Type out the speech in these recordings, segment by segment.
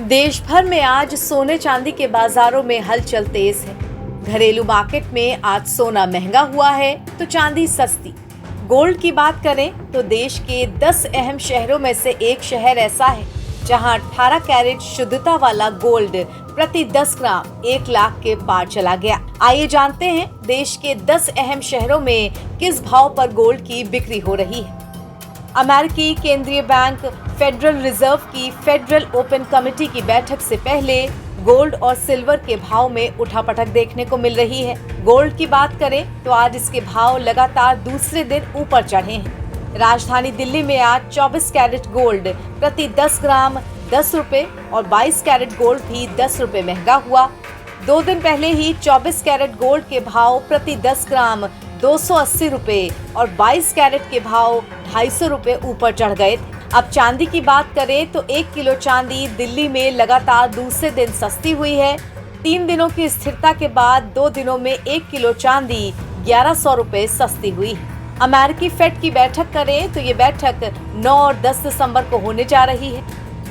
देश भर में आज सोने चांदी के बाजारों में हलचल तेज है। घरेलू मार्केट में आज सोना महंगा हुआ है तो चांदी सस्ती। गोल्ड की बात करें तो देश के 10 अहम शहरों में से एक शहर ऐसा है जहां 18 कैरेट शुद्धता वाला गोल्ड प्रति 10 ग्राम 1 लाख के पार चला गया। आइए जानते हैं देश के 10 अहम शहरों में किस भाव पर गोल्ड की बिक्री हो रही है। अमेरिकी केंद्रीय बैंक फेडरल रिजर्व की फेडरल ओपन कमेटी की बैठक से पहले गोल्ड और सिल्वर के भाव में उठापटक देखने को मिल रही है। गोल्ड की बात करें तो आज इसके भाव लगातार दूसरे दिन ऊपर चढ़े हैं। राजधानी दिल्ली में आज 24 कैरेट गोल्ड प्रति 10 ग्राम 10 रुपए और 22 कैरेट गोल्ड भी 10 रुपए महंगा हुआ। 2 दिन पहले ही 24 कैरेट गोल्ड के भाव प्रति 10 ग्राम 280 रुपए और 22 कैरेट के भाव 250 रुपए ऊपर चढ़ गए थे। अब चांदी की बात करें तो 1 किलो चांदी दिल्ली में लगातार दूसरे दिन सस्ती हुई है। 3 दिनों की स्थिरता के बाद 2 दिनों में 1 किलो चांदी 1100 रुपए सस्ती हुई है। अमेरिकी फेड की बैठक करें तो ये बैठक 9 और 10 दिसंबर को होने जा रही है।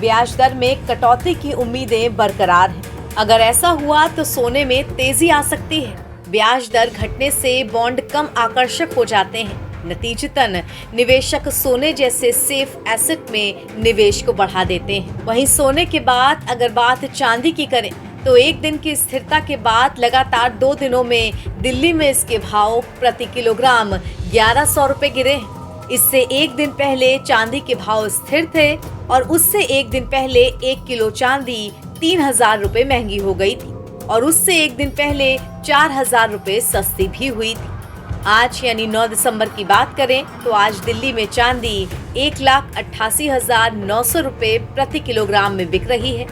ब्याज दर में कटौती की उम्मीदें बरकरार हैं। अगर ऐसा हुआ तो सोने में तेजी आ सकती है। ब्याज दर घटने से बॉन्ड कम आकर्षक हो जाते हैं। नतीजतन निवेशक सोने जैसे सेफ एसेट में निवेश को बढ़ा देते हैं। वहीं सोने के बाद अगर बात चांदी की करें तो 1 दिन की स्थिरता के बाद लगातार 2 दिनों में दिल्ली में इसके भाव प्रति किलोग्राम 1100 रुपए गिरे हैं। इससे 1 दिन पहले चांदी के भाव स्थिर थे और उससे 1 दिन पहले 1 किलो चांदी 3000 रुपए महंगी हो गई थी और उससे 1 दिन पहले 4000 रुपए सस्ती भी हुई थी। आज यानी 9 दिसंबर की बात करें तो आज दिल्ली में चांदी 1,88,900 रुपए प्रति किलोग्राम में बिक रही है।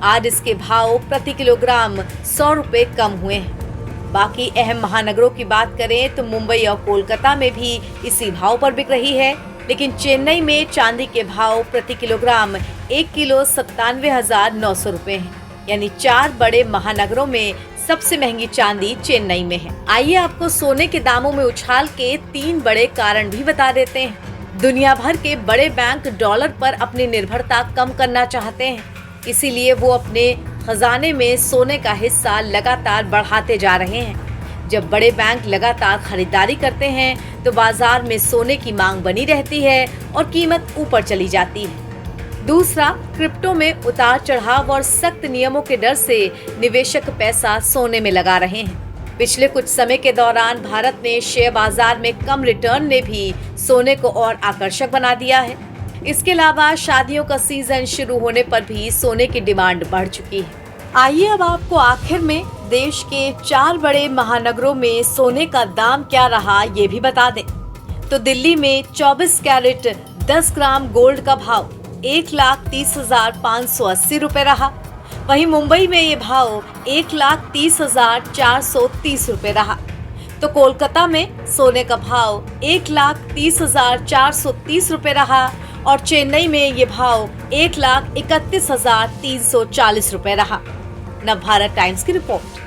आज इसके भाव प्रति किलोग्राम 100 रुपए कम हुए हैं। बाकी अहम महानगरों की बात करें तो मुंबई और कोलकाता में भी इसी भाव पर बिक रही है, लेकिन चेन्नई में चांदी के भाव प्रति किलोग्राम 1 किलो 97,900 रुपए हैं। यानी 4 बड़े महानगरों में सबसे महंगी चांदी चेन्नई में है। आइए आपको सोने के दामों में उछाल के 3 बड़े कारण भी बता देते हैं। दुनिया भर के बड़े बैंक डॉलर पर अपनी निर्भरता कम करना चाहते हैं, इसीलिए वो अपने खजाने में सोने का हिस्सा लगातार बढ़ाते जा रहे हैं। जब बड़े बैंक लगातार खरीदारी करते हैं तो बाजार में सोने की मांग बनी रहती है और कीमत ऊपर चली जाती है। दूसरा, क्रिप्टो में उतार चढ़ाव और सख्त नियमों के डर से निवेशक पैसा सोने में लगा रहे हैं। पिछले कुछ समय के दौरान भारत में शेयर बाजार में कम रिटर्न ने भी सोने को और आकर्षक बना दिया है। इसके अलावा शादियों का सीजन शुरू होने पर भी सोने की डिमांड बढ़ चुकी है। आइए अब आपको आखिर में देश के 4 बड़े महानगरों में सोने का दाम क्या रहा ये भी बता दें। तो दिल्ली में 24 कैरेट 10 ग्राम गोल्ड का भाव 1,30,580 रुपए रहा। वहीं मुंबई में ये भाव 1,30,430 रुपए रहा। तो कोलकाता में सोने का भाव 1,30,430 रुपए रहा और चेन्नई में ये भाव 1,31,340 रुपए रहा। नवभारत टाइम्स की रिपोर्ट।